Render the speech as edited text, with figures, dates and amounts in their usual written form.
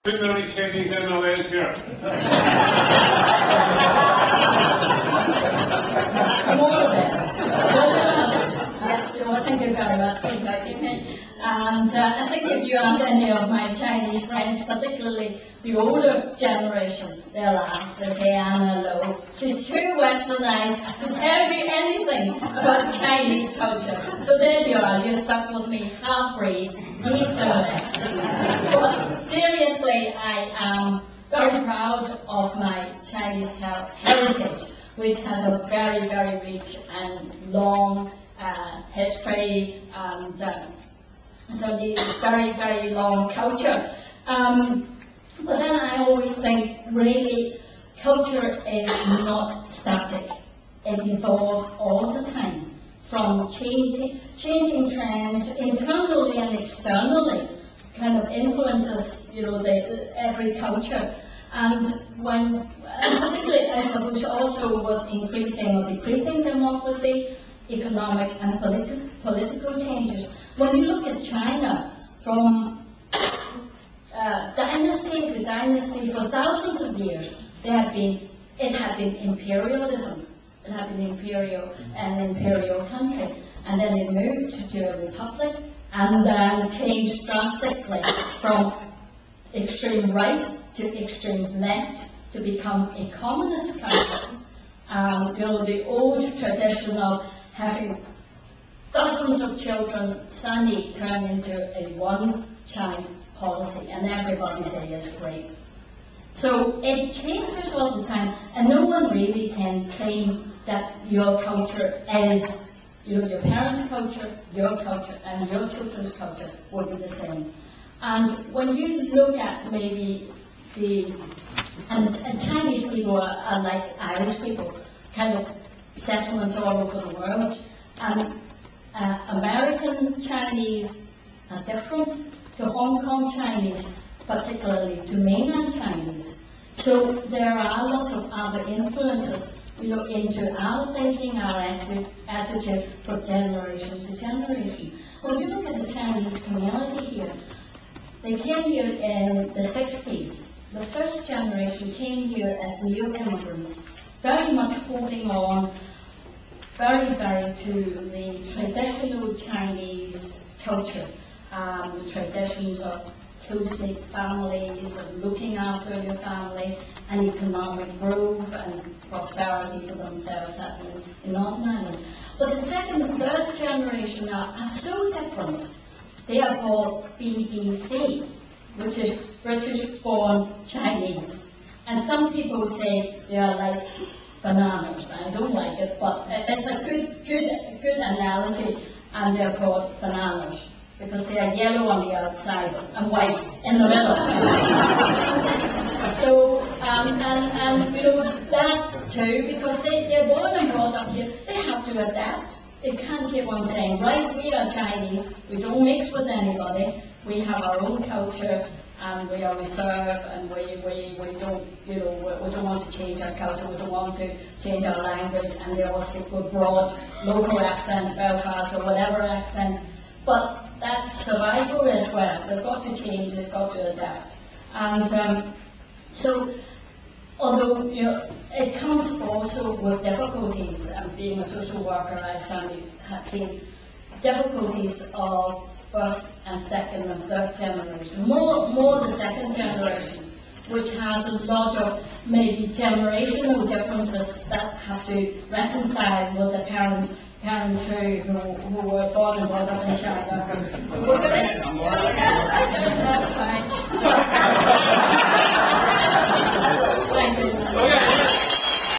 Too many Chinese MLAs here. More of it. Well, thank you very much for inviting me. And I think if you ask any of my Chinese friends, particularly the older generation, they'll laugh. They'll say, Anna Lo, she's too westernized to tell you anything about Chinese culture. So there you are, you're stuck with me, half-breed, East and West. But seriously, I am very proud of my Chinese heritage, which has a very, very rich and long history and certainly very, very long culture. But then I always think, really, culture is not static. It evolves all the time, from changing trends internally and externally, kind of influences, every culture. And particularly, I suppose, also with increasing or decreasing democracy, economic and political changes. When you look at China, from dynasty to dynasty for thousands of years, it had been imperialism. It had been an imperial country, and then it moved to a republic, and then changed drastically from extreme right to extreme left to become a communist country. The old tradition of having dozens of children suddenly turn into a one-child policy, and everybody says it's great. So it changes all the time, and no one really can claim that your culture is, your parents' culture, your culture, and your children's culture will be the same. And when you look at maybe and Chinese people are like Irish people, kind of settlements all over the world, and American Chinese are different to Hong Kong Chinese, particularly to mainland Chinese. So there are lots of other influences, into our thinking, our attitude from generation to generation. When you look at the Chinese community here, they came here in the 60s. The first generation came here as new immigrants, very much holding on very, very to the traditional Chinese culture, the traditions of close-knit families, of looking after your family, and economic growth and prosperity for themselves in Northern Ireland. But the second and third generation are so different. They are called BBC, which is British-born Chinese. And some people say they are like bananas. I don't like it, but it's a good analogy, and they're called bananas because they are yellow on the outside and white in the middle. So, and that too, because they're born and brought up here, they have to adapt. They can't keep on saying, right, we are Chinese, we don't mix with anybody, we have our own culture, and we are reserved, and we don't, we don't want to change our culture, we don't want to change our language, and they all stick with broad local accents, Belfast or whatever accent. But that's survival as well. They've got to change, they've got to adapt. And so, although it comes also with difficulties, and being a social worker, I certainly have seen difficulties of first and second and third generation, more the second generation, which has a lot of maybe generational differences that have to reconcile with the parents who were born and brought up in China.